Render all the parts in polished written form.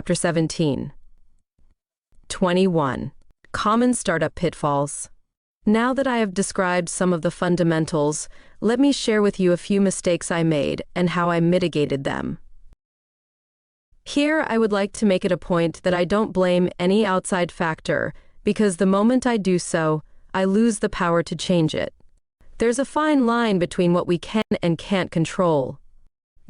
Chapter 17. 21. Common Startup Pitfalls. Now that I have described some of the fundamentals, let me share with you a few mistakes I made and how I mitigated them. Here, I would like to make it a point that I don't blame any outside factor, because the moment I do so, I lose the power to change it. There's a fine line between what we can and can't control.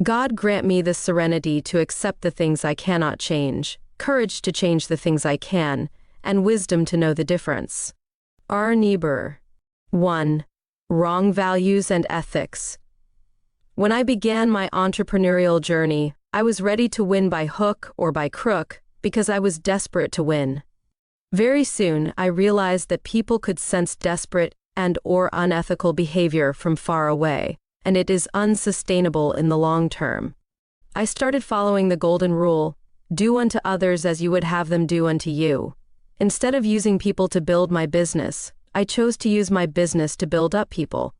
God grant me the serenity to accept the things I cannot change, courage to change the things I can, and wisdom to know the difference. R. Niebuhr. 1. Wrong values and ethics. When I began my entrepreneurial journey, I was ready to win by hook or by crook because I was desperate to win. Very soon, I realized that people could sense desperate and/or unethical behavior from far away, and it is unsustainable in the long term. I started following the golden rule: do unto others as you would have them do unto you. Instead of using people to build my business, I chose to use my business to build up people.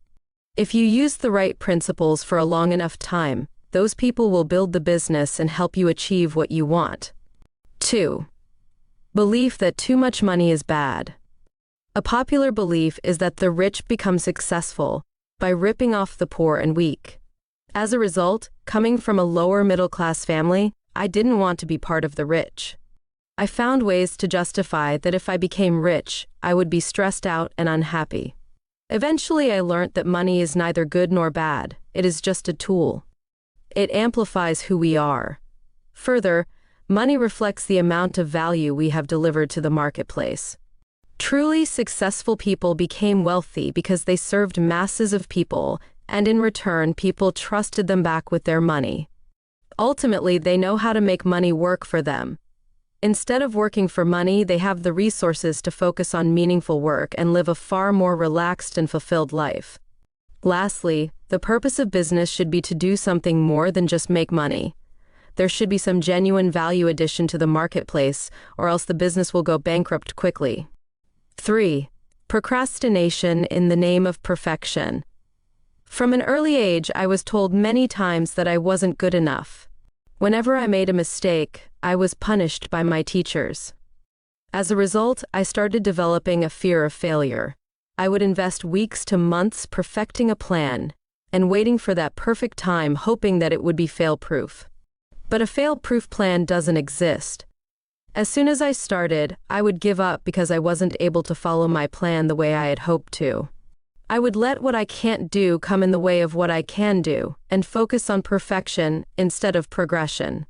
If you use the right principles for a long enough time, those people will build the business and help you achieve what you want. 2. Belief that too much money is bad. A popular belief is that the rich become successful by ripping off the poor and weak. As a result, coming from a lower middle-class family, I didn't want to be part of the rich. I found ways to justify that if I became rich, I would be stressed out and unhappy. Eventually, I learned that money is neither good nor bad, it is just a tool. It amplifies who we are. Further, money reflects the amount of value we have delivered to the marketplace. Truly successful people became wealthy because they served masses of people, and in return, people trusted them back with their money. Ultimately, they know how to make money work for them. Instead of working for money, they have the resources to focus on meaningful work and live a far more relaxed and fulfilled life. Lastly, the purpose of business should be to do something more than just make money. There should be some genuine value addition to the marketplace, or else the business will go bankrupt quickly. 3. Procrastination in the name of perfection. From an early age, I was told many times that I wasn't good enough. Whenever I made a mistake, I was punished by my teachers. As a result, I started developing a fear of failure. I would invest weeks to months perfecting a plan and waiting for that perfect time, hoping that it would be fail-proof. But a fail-proof plan doesn't exist. As soon as I started, I would give up because I wasn't able to follow my plan the way I had hoped to. I would let what I can't do come in the way of what I can do, and focus on perfection instead of progression.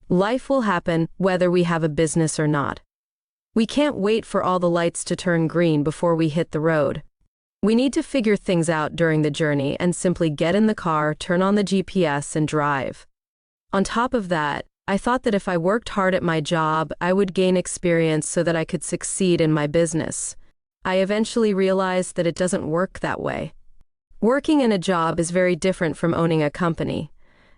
Life will happen whether we have a business or not. We can't wait for all the lights to turn green before we hit the road. We need to figure things out during the journey and simply get in the car, turn on the GPS, and drive. On top of that, I thought that if I worked hard at my job, I would gain experience so that I could succeed in my business. I eventually realized that it doesn't work that way. Working in a job is very different from owning a company.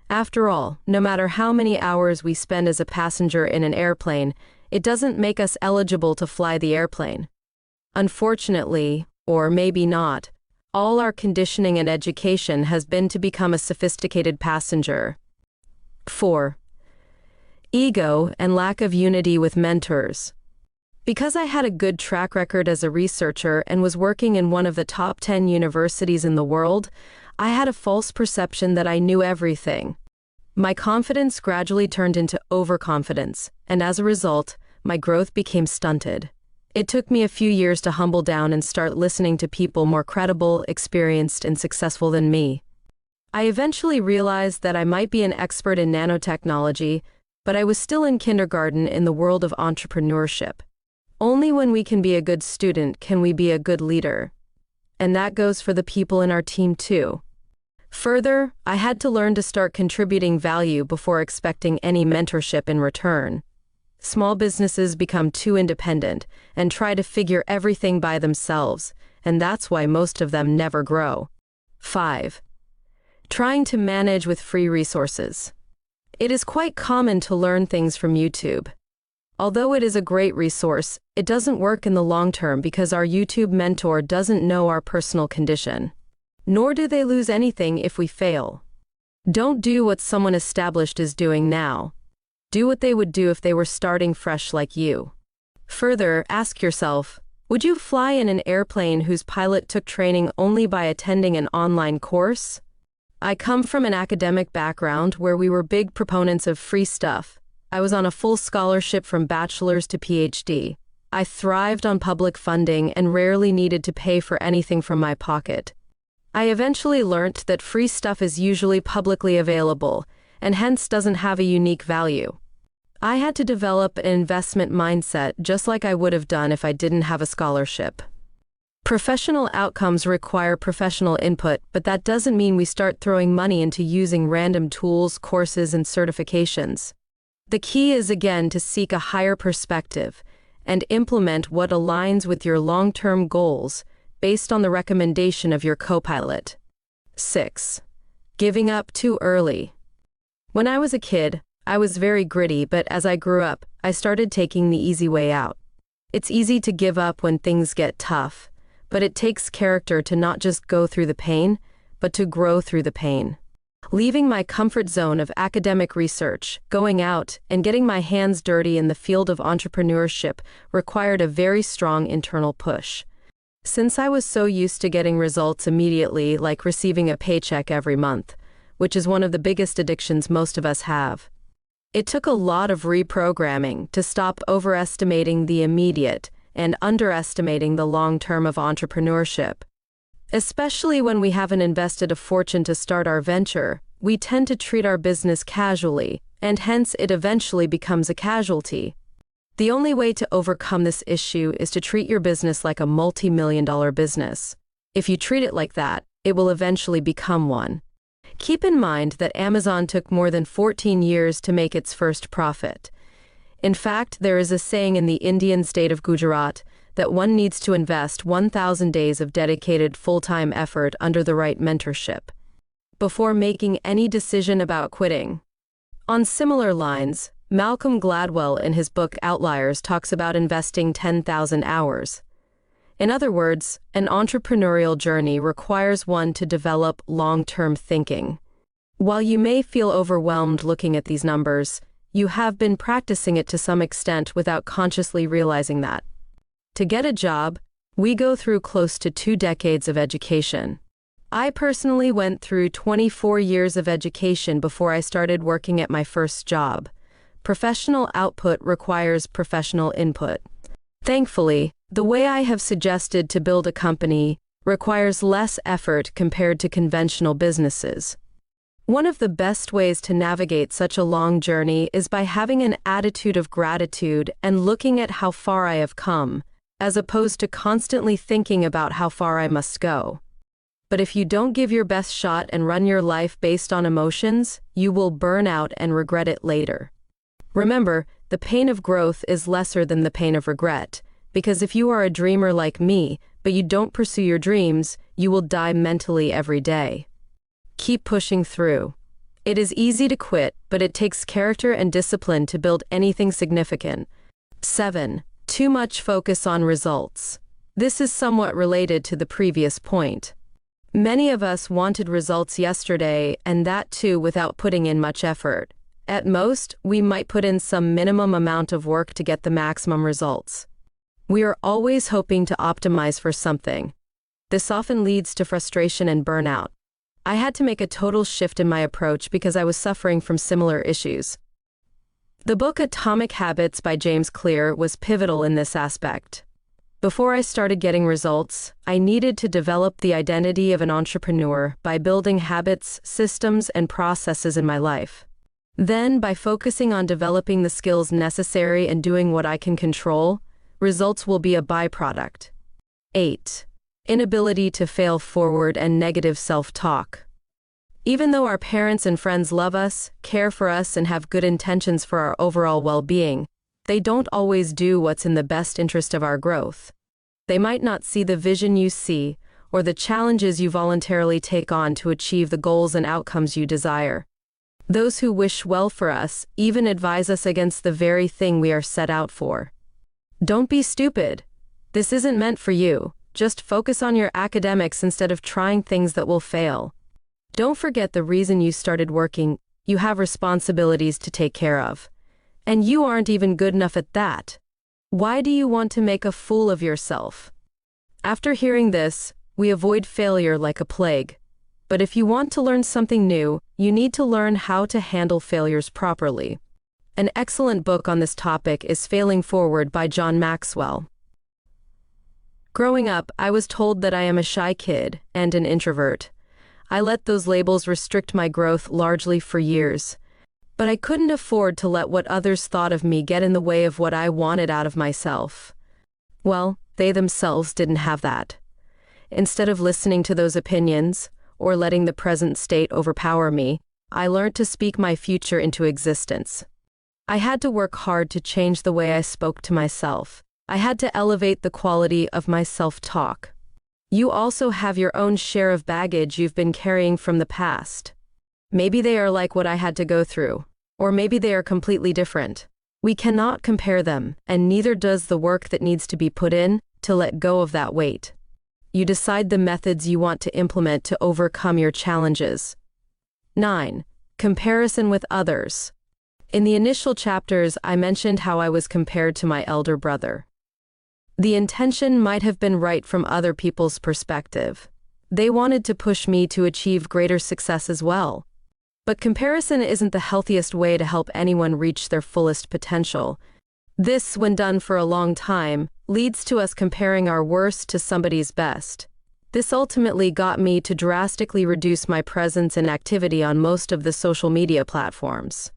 After all, no matter how many hours we spend as a passenger in an airplane, it doesn't make us eligible to fly the airplane. Unfortunately, or maybe not, all our conditioning and education has been to become a sophisticated passenger. 4. Ego and lack of unity with mentors. Because I had a good track record as a researcher and was working in one of the top 10 universities in the world, I had a false perception that I knew everything. My confidence gradually turned into overconfidence, and as a result, my growth became stunted. It took me a few years to humble down and start listening to people more credible, experienced, and successful than me. I eventually realized that I might be an expert in nanotechnology, but I was still in kindergarten in the world of entrepreneurship. Only when we can be a good student can we be a good leader. And that goes for the people in our team too. Further, I had to learn to start contributing value before expecting any mentorship in return. Small businesses become too independent and try to figure everything by themselves, and that's why most of them never grow. 5. Trying to manage with free resources. It is quite common to learn things from YouTube. Although it is a great resource, it doesn't work in the long term because our YouTube mentor doesn't know our personal condition. Nor do they lose anything if we fail. Don't do what someone established is doing now. Do what they would do if they were starting fresh like you. Further, ask yourself, would you fly in an airplane whose pilot took training only by attending an online course? I come from an academic background where we were big proponents of free stuff. I was on a full scholarship from bachelor's to PhD. I thrived on public funding and rarely needed to pay for anything from my pocket. I eventually learnt that free stuff is usually publicly available and hence doesn't have a unique value. I had to develop an investment mindset just like I would have done if I didn't have a scholarship. Professional outcomes require professional input, but that doesn't mean we start throwing money into using random tools, courses, and certifications. The key is again to seek a higher perspective and implement what aligns with your long-term goals based on the recommendation of your co-pilot. 6. Giving up too early. When I was a kid, I was very gritty, but as I grew up, I started taking the easy way out. It's easy to give up when things get tough, but it takes character to not just go through the pain, but to grow through the pain. Leaving my comfort zone of academic research, going out, and getting my hands dirty in the field of entrepreneurship required a very strong internal push. Since I was so used to getting results immediately, like receiving a paycheck every month, which is one of the biggest addictions most of us have, it took a lot of reprogramming to stop overestimating the immediate and underestimating the long term of entrepreneurship. Especially when we haven't invested a fortune to start our venture, we tend to treat our business casually, and hence it eventually becomes a casualty. The only way to overcome this issue is to treat your business like a multi-million-dollar business. If you treat it like that, it will eventually become one. Keep in mind that Amazon took more than 14 years to make its first profit. In fact, there is a saying in the Indian state of Gujarat that one needs to invest 1,000 days of dedicated full-time effort under the right mentorship before making any decision about quitting. On similar lines, Malcolm Gladwell in his book Outliers talks about investing 10,000 hours. In other words, an entrepreneurial journey requires one to develop long-term thinking. While you may feel overwhelmed looking at these numbers, you have been practicing it to some extent without consciously realizing that. To get a job, we go through close to 2 decades of education. I personally went through 24 years of education before I started working at my first job. Professional output requires professional input. Thankfully, the way I have suggested to build a company requires less effort compared to conventional businesses. One of the best ways to navigate such a long journey is by having an attitude of gratitude and looking at how far I have come, as opposed to constantly thinking about how far I must go. But if you don't give your best shot and run your life based on emotions, you will burn out and regret it later. Remember, the pain of growth is lesser than the pain of regret, because if you are a dreamer like me, but you don't pursue your dreams, you will die mentally every day. Keep pushing through. It is easy to quit, but it takes character and discipline to build anything significant. 7. Too much focus on results. This is somewhat related to the previous point. Many of us wanted results yesterday, and that too without putting in much effort. At most, we might put in some minimum amount of work to get the maximum results. We are always hoping to optimize for something. This often leads to frustration and burnout. I had to make a total shift in my approach because I was suffering from similar issues. The book Atomic Habits by James Clear was pivotal in this aspect. Before I started getting results, I needed to develop the identity of an entrepreneur by building habits, systems, and processes in my life. Then, by focusing on developing the skills necessary and doing what I can control, results will be a byproduct. 8. Inability to fail forward and negative self-talk. Even though our parents and friends love us, care for us, and have good intentions for our overall well-being, they don't always do what's in the best interest of our growth. They might not see the vision you see, or the challenges you voluntarily take on to achieve the goals and outcomes you desire. Those who wish well for us even advise us against the very thing we are set out for. Don't be stupid. This isn't meant for you. Just focus on your academics instead of trying things that will fail. Don't forget the reason you started working. You have responsibilities to take care of. And you aren't even good enough at that. Why do you want to make a fool of yourself? After hearing this, we avoid failure like a plague. But if you want to learn something new, you need to learn how to handle failures properly. An excellent book on this topic is Failing Forward by John Maxwell. Growing up, I was told that I am a shy kid and an introvert. I let those labels restrict my growth largely for years. But I couldn't afford to let what others thought of me get in the way of what I wanted out of myself. Well, they themselves didn't have that. Instead of listening to those opinions, or letting the present state overpower me, I learned to speak my future into existence. I had to work hard to change the way I spoke to myself. I had to elevate the quality of my self-talk. You also have your own share of baggage you've been carrying from the past. Maybe they are like what I had to go through, or maybe they are completely different. We cannot compare them, and neither does the work that needs to be put in to let go of that weight. You decide the methods you want to implement to overcome your challenges. 9. Comparison with others. In the initial chapters, I mentioned how I was compared to my elder brother. The intention might have been right from other people's perspective. They wanted to push me to achieve greater success as well. But comparison isn't the healthiest way to help anyone reach their fullest potential. This, when done for a long time, leads to us comparing our worst to somebody's best. This ultimately got me to drastically reduce my presence and activity on most of the social media platforms.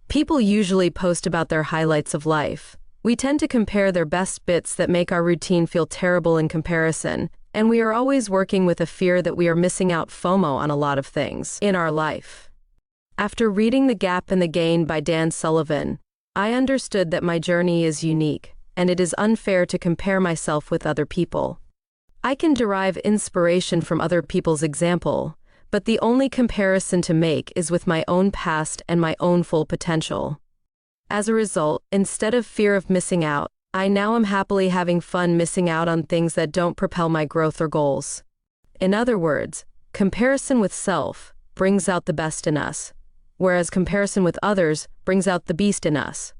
People usually post about their highlights of life. We tend to compare their best bits that make our routine feel terrible in comparison, and we are always working with a fear that we are missing out FOMO on a lot of things in our life. After reading The Gap and the Gain by Dan Sullivan, I understood that my journey is unique, and it is unfair to compare myself with other people. I can derive inspiration from other people's example, but the only comparison to make is with my own past and my own full potential. As a result, instead of fear of missing out, I now am happily having fun missing out on things that don't propel my growth or goals. In other words, comparison with self brings out the best in us, whereas comparison with others brings out the beast in us.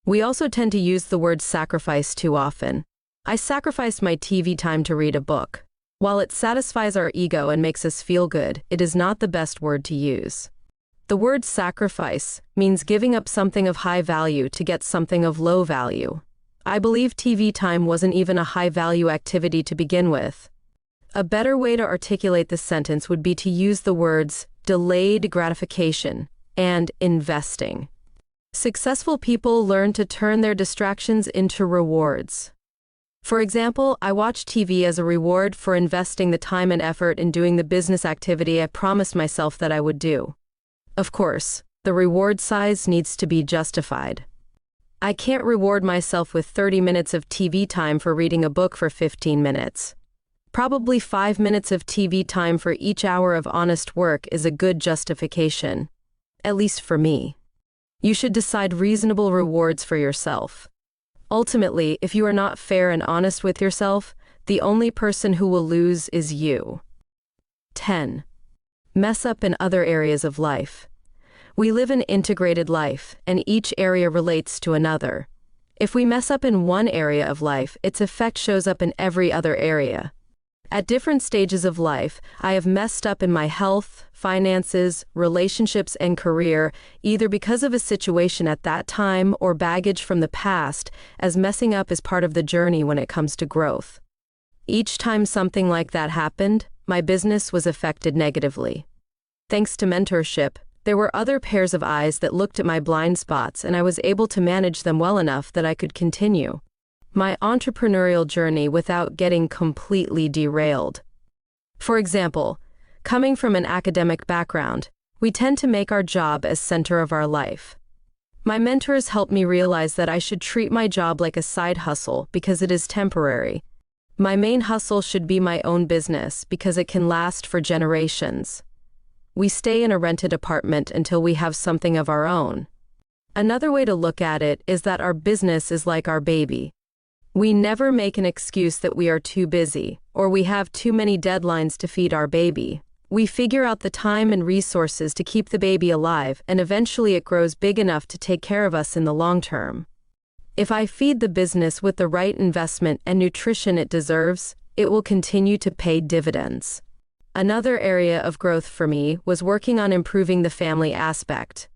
We also tend to use the word sacrifice too often. I sacrificed my TV time to read a book. While it satisfies our ego and makes us feel good, it is not the best word to use. The word sacrifice means giving up something of high value to get something of low value. I believe TV time wasn't even a high-value activity to begin with. A better way to articulate this sentence would be to use the words delayed gratification and investing. Successful people learn to turn their distractions into rewards. For example, I watch TV as a reward for investing the time and effort in doing the business activity I promised myself that I would do. Of course, the reward size needs to be justified. I can't reward myself with 30 minutes of TV time for reading a book for 15 minutes. Probably 5 minutes of TV time for each hour of honest work is a good justification. At least for me. You should decide reasonable rewards for yourself. Ultimately, if you are not fair and honest with yourself, the only person who will lose is you. 10. Mess up in other areas of life. We live an integrated life, and each area relates to another. If we mess up in one area of life, its effect shows up in every other area. At different stages of life, I have messed up in my health, finances, relationships, and career, either because of a situation at that time or baggage from the past, as messing up is part of the journey when it comes to growth. Each time something like that happened, my business was affected negatively. Thanks to mentorship, there were other pairs of eyes that looked at my blind spots, and I was able to manage them well enough that I could continue my entrepreneurial journey without getting completely derailed. For example, coming from an academic background, we tend to make our job as center of our life. My mentors helped me realize that I should treat my job like a side hustle because it is temporary. My main hustle should be my own business because it can last for generations. We stay in a rented apartment until we have something of our own. Another way to look at it is that our business is like our baby. We never make an excuse that we are too busy or we have too many deadlines to feed our baby. We figure out the time and resources to keep the baby alive, and eventually it grows big enough to take care of us in the long term. If I feed the business with the right investment and nutrition it deserves, it will continue to pay dividends. Another area of growth for me was working on improving the family aspect.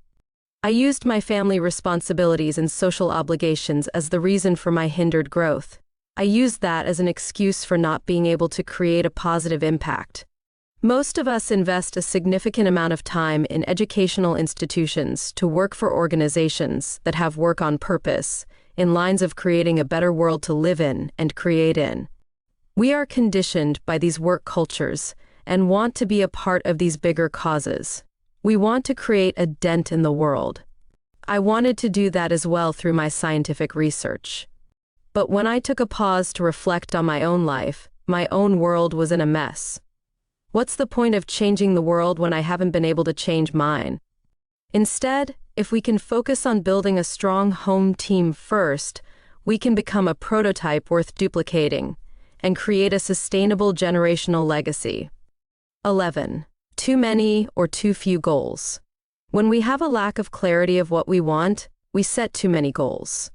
I used my family responsibilities and social obligations as the reason for my hindered growth. I used that as an excuse for not being able to create a positive impact. Most of us invest a significant amount of time in educational institutions to work for organizations that have work on purpose, in lines of creating a better world to live in and create in. We are conditioned by these work cultures and want to be a part of these bigger causes. We want to create a dent in the world. I wanted to do that as well through my scientific research. But when I took a pause to reflect on my own life, my own world was in a mess. What's the point of changing the world when I haven't been able to change mine? Instead, if we can focus on building a strong home team first, we can become a prototype worth duplicating and create a sustainable generational legacy. 11. Too many or too few goals. When we have a lack of clarity of what we want, we set too many goals.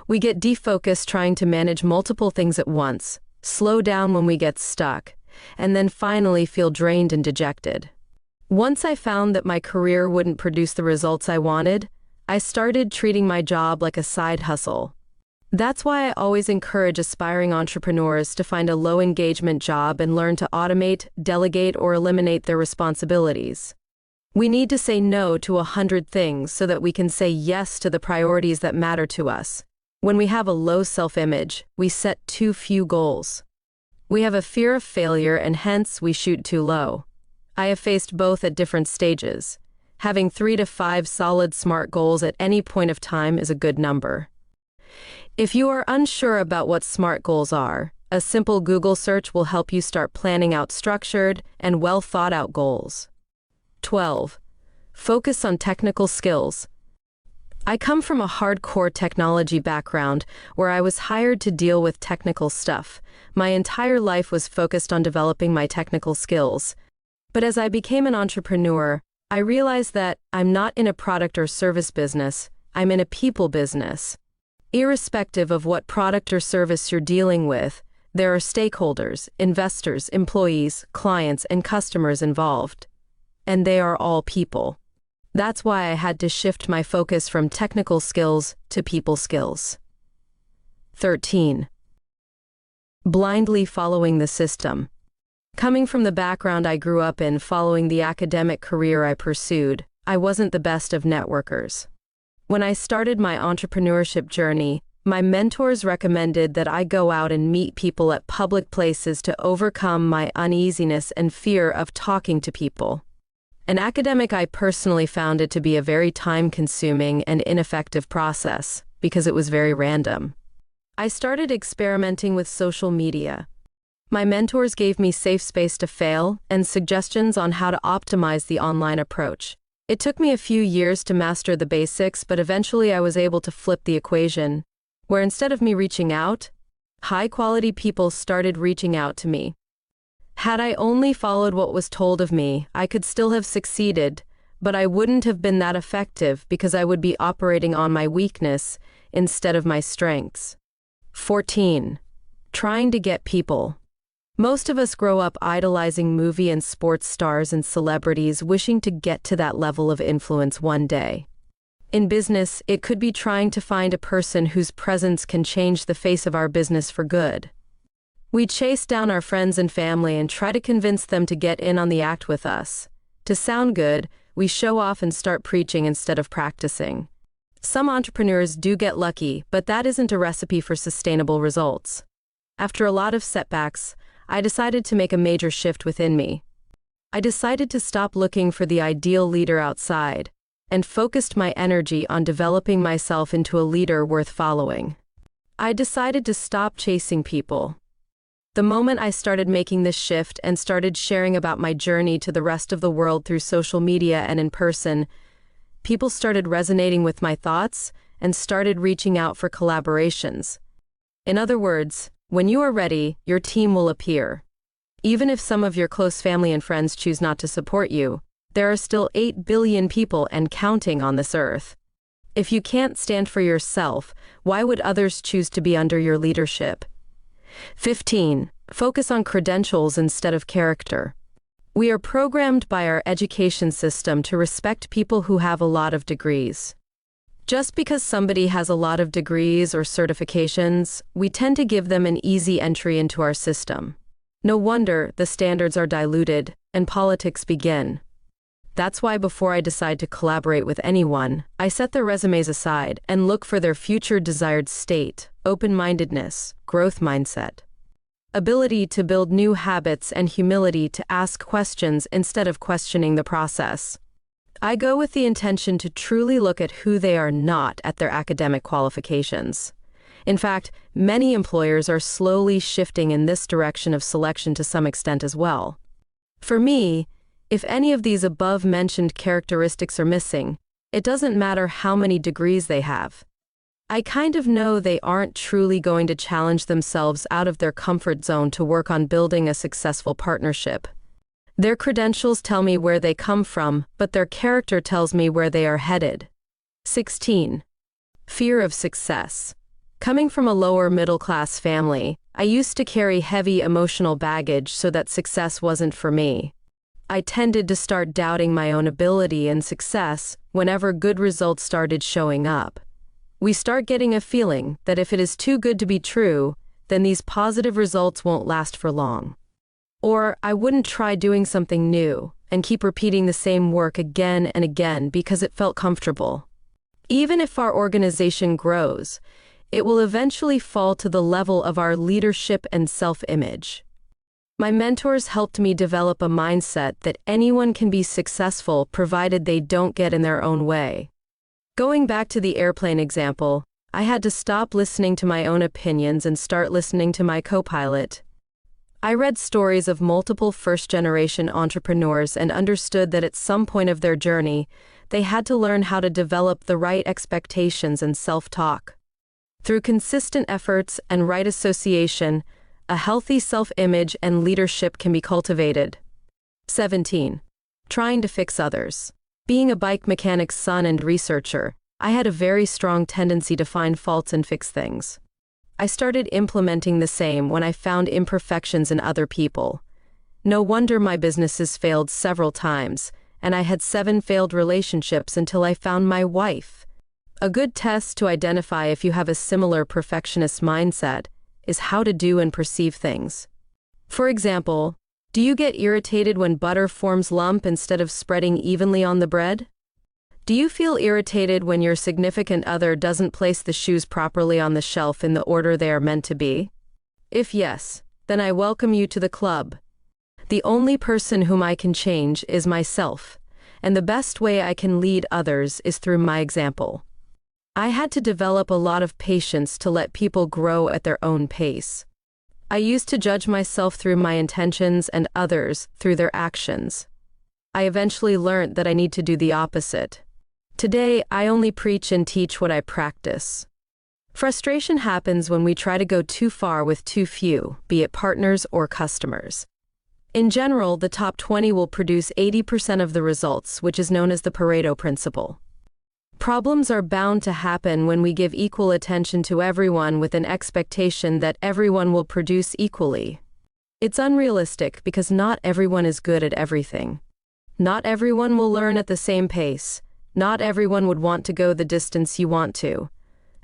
We get defocused trying to manage multiple things at once, slow down when we get stuck, and then finally feel drained and dejected. Once I found that my career wouldn't produce the results I wanted, I started treating my job like a side hustle. That's why I always encourage aspiring entrepreneurs to find a low-engagement job and learn to automate, delegate, or eliminate their responsibilities. We need to say no to 100 things so that we can say yes to the priorities that matter to us. When we have a low self-image, we set too few goals. We have a fear of failure and hence we shoot too low. I have faced both at different stages. Having 3 to 5 solid SMART goals at any point of time is a good number. If you are unsure about what SMART goals are, a simple Google search will help you start planning out structured and well thought out goals. 12. Focus on technical skills. I come from a hardcore technology background where I was hired to deal with technical stuff. My entire life was focused on developing my technical skills. But as I became an entrepreneur, I realized that I'm not in a product or service business, I'm in a people business. Irrespective of what product or service you're dealing with, there are stakeholders, investors, employees, clients, and customers involved. And they are all people. That's why I had to shift my focus from technical skills to people skills. 13. Blindly following the system. Coming from the background I grew up in following the academic career I pursued, I wasn't the best of networkers. When I started my entrepreneurship journey, my mentors recommended that I go out and meet people at public places to overcome my uneasiness and fear of talking to people. An academic, I personally found it to be a very time-consuming and ineffective process because it was very random. I started experimenting with social media. My mentors gave me safe space to fail and suggestions on how to optimize the online approach. It took me a few years to master the basics, but eventually I was able to flip the equation, where instead of me reaching out, high-quality people started reaching out to me. Had I only followed what was told of me, I could still have succeeded, but I wouldn't have been that effective because I would be operating on my weakness instead of my strengths. 14. Trying to get people. Most of us grow up idolizing movie and sports stars and celebrities, wishing to get to that level of influence one day. In business, it could be trying to find a person whose presence can change the face of our business for good. We chase down our friends and family and try to convince them to get in on the act with us. To sound good, we show off and start preaching instead of practicing. Some entrepreneurs do get lucky, but that isn't a recipe for sustainable results. After a lot of setbacks, I decided to make a major shift within me. I decided to stop looking for the ideal leader outside and focused my energy on developing myself into a leader worth following. I decided to stop chasing people. The moment I started making this shift and started sharing about my journey to the rest of the world through social media and in person, people started resonating with my thoughts and started reaching out for collaborations. In other words, when you are ready, your team will appear. Even if some of your close family and friends choose not to support you, there are still 8 billion people and counting on this earth. If you can't stand for yourself, why would others choose to be under your leadership? 15. Focus on credentials instead of character. We are programmed by our education system to respect people who have a lot of degrees. Just because somebody has a lot of degrees or certifications, we tend to give them an easy entry into our system. No wonder the standards are diluted and politics begin. That's why before I decide to collaborate with anyone, I set their resumes aside and look for their future desired state, open-mindedness, growth mindset, ability to build new habits, and humility to ask questions instead of questioning the process. I go with the intention to truly look at who they are, not at their academic qualifications. In fact, many employers are slowly shifting in this direction of selection to some extent as well. For me, if any of these above-mentioned characteristics are missing, it doesn't matter how many degrees they have. I kind of know they aren't truly going to challenge themselves out of their comfort zone to work on building a successful partnership. Their credentials tell me where they come from, but their character tells me where they are headed. 16. Fear of success. Coming from a lower middle-class family, I used to carry heavy emotional baggage so that success wasn't for me. I tended to start doubting my own ability and success whenever good results started showing up. We start getting a feeling that if it is too good to be true, then these positive results won't last for long. Or I wouldn't try doing something new and keep repeating the same work again and again because it felt comfortable. Even if our organization grows, it will eventually fall to the level of our leadership and self-image. My mentors helped me develop a mindset that anyone can be successful provided they don't get in their own way. Going back to the airplane example, I had to stop listening to my own opinions and start listening to my co-pilot. I read stories of multiple first-generation entrepreneurs and understood that at some point of their journey, they had to learn how to develop the right expectations and self-talk. Through consistent efforts and right association, a healthy self-image and leadership can be cultivated. 17. Trying to fix others. Being a bike mechanic's son and researcher, I had a very strong tendency to find faults and fix things. I started implementing the same when I found imperfections in other people. No wonder my businesses failed several times, and I had 7 failed relationships until I found my wife. A good test to identify if you have a similar perfectionist mindset is how to do and perceive things. For example, do you get irritated when butter forms lump instead of spreading evenly on the bread? Do you feel irritated when your significant other doesn't place the shoes properly on the shelf in the order they are meant to be? If yes, then I welcome you to the club. The only person whom I can change is myself, and the best way I can lead others is through my example. I had to develop a lot of patience to let people grow at their own pace. I used to judge myself through my intentions and others through their actions. I eventually learned that I need to do the opposite. Today, I only preach and teach what I practice. Frustration happens when we try to go too far with too few, be it partners or customers. In general, the top 20 will produce 80% of the results, which is known as the Pareto principle. Problems are bound to happen when we give equal attention to everyone with an expectation that everyone will produce equally. It's unrealistic because not everyone is good at everything. Not everyone will learn at the same pace. Not everyone would want to go the distance you want to.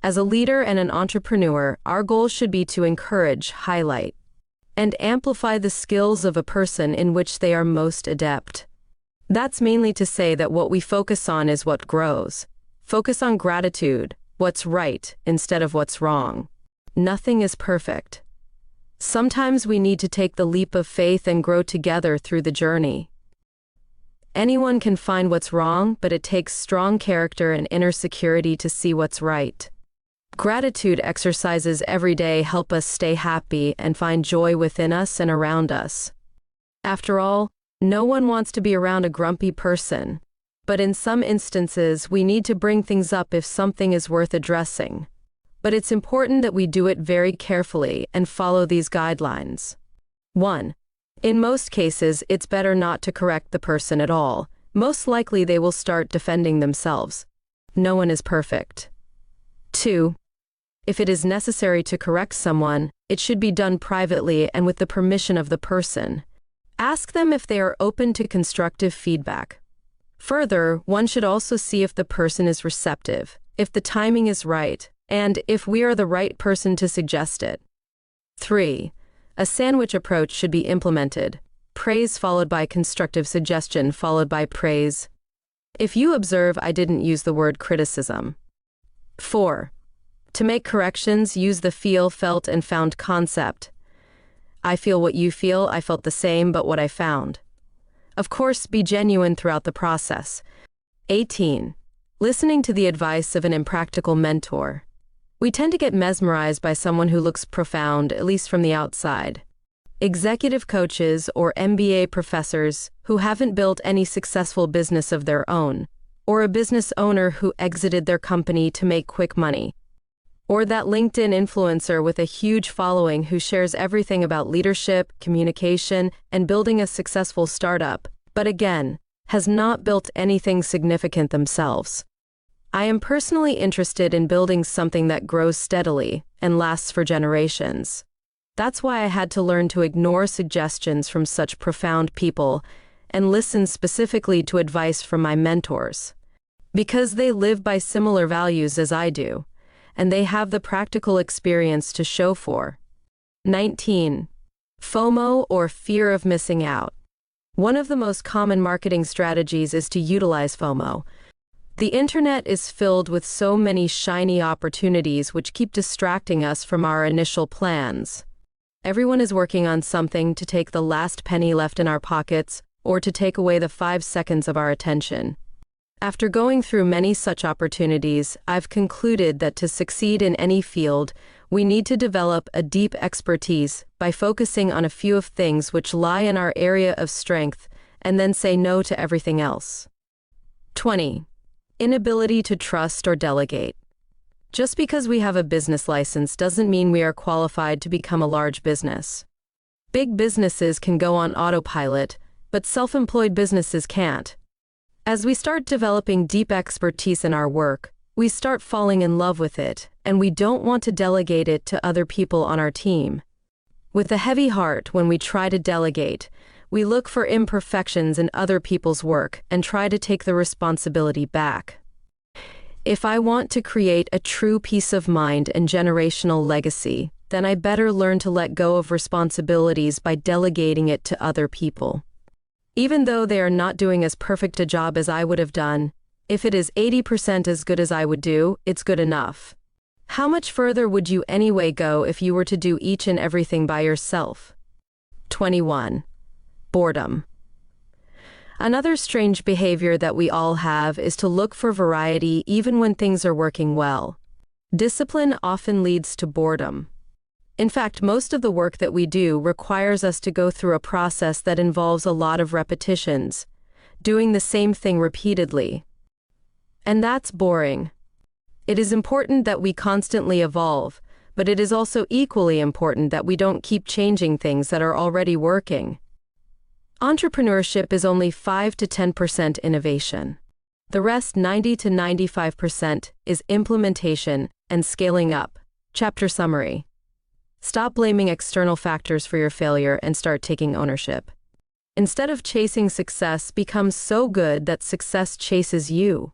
As a leader and an entrepreneur, our goal should be to encourage, highlight, and amplify the skills of a person in which they are most adept. That's mainly to say that what we focus on is what grows. Focus on gratitude, what's right, instead of what's wrong. Nothing is perfect. Sometimes we need to take the leap of faith and grow together through the journey. Anyone can find what's wrong, but it takes strong character and inner security to see what's right. Gratitude exercises every day help us stay happy and find joy within us and around us. After all, no one wants to be around a grumpy person. But in some instances, we need to bring things up if something is worth addressing. But it's important that we do it very carefully and follow these guidelines. 1. In most cases, it's better not to correct the person at all. Most likely they will start defending themselves. No one is perfect. 2. If it is necessary to correct someone, it should be done privately and with the permission of the person. Ask them if they are open to constructive feedback. Further, one should also see if the person is receptive, if the timing is right, and if we are the right person to suggest it. 3. A sandwich approach should be implemented. Praise followed by constructive suggestion followed by praise. If you observe, I didn't use the word criticism. 4. To make corrections, use the feel, felt, and found concept. I feel what you feel, I felt the same, but what I found. Of course, be genuine throughout the process. 18. Listening to the advice of an impractical mentor. We tend to get mesmerized by someone who looks profound, at least from the outside. Executive coaches or MBA professors who haven't built any successful business of their own, or a business owner who exited their company to make quick money, or that LinkedIn influencer with a huge following who shares everything about leadership, communication, and building a successful startup, but again, has not built anything significant themselves. I am personally interested in building something that grows steadily and lasts for generations. That's why I had to learn to ignore suggestions from such profound people and listen specifically to advice from my mentors. Because they live by similar values as I do, and they have the practical experience to show for. 19. FOMO, or fear of missing out. One of the most common marketing strategies is to utilize FOMO. The internet is filled with so many shiny opportunities which keep distracting us from our initial plans. Everyone is working on something to take the last penny left in our pockets or to take away the 5 seconds of our attention. After going through many such opportunities, I've concluded that to succeed in any field, we need to develop a deep expertise by focusing on a few of things which lie in our area of strength and then say no to everything else. 20. Inability to trust or delegate. Just because we have a business license doesn't mean we are qualified to become a large business. Big businesses can go on autopilot, but self-employed businesses can't. As we start developing deep expertise in our work, we start falling in love with it, and we don't want to delegate it to other people on our team. With a heavy heart, when we try to delegate, we look for imperfections in other people's work and try to take the responsibility back. If I want to create a true peace of mind and generational legacy, then I better learn to let go of responsibilities by delegating it to other people. Even though they are not doing as perfect a job as I would have done, if it is 80% as good as I would do, it's good enough. How much further would you anyway go if you were to do each and everything by yourself? 21. Boredom. Another strange behavior that we all have is to look for variety even when things are working well. Discipline often leads to boredom. In fact, most of the work that we do requires us to go through a process that involves a lot of repetitions, doing the same thing repeatedly. And that's boring. It is important that we constantly evolve, but it is also equally important that we don't keep changing things that are already working. Entrepreneurship is only 5 to 10% innovation. The rest 90 to 95% is implementation and scaling up. Chapter summary. Stop blaming external factors for your failure and start taking ownership. Instead of chasing success, become so good that success chases you.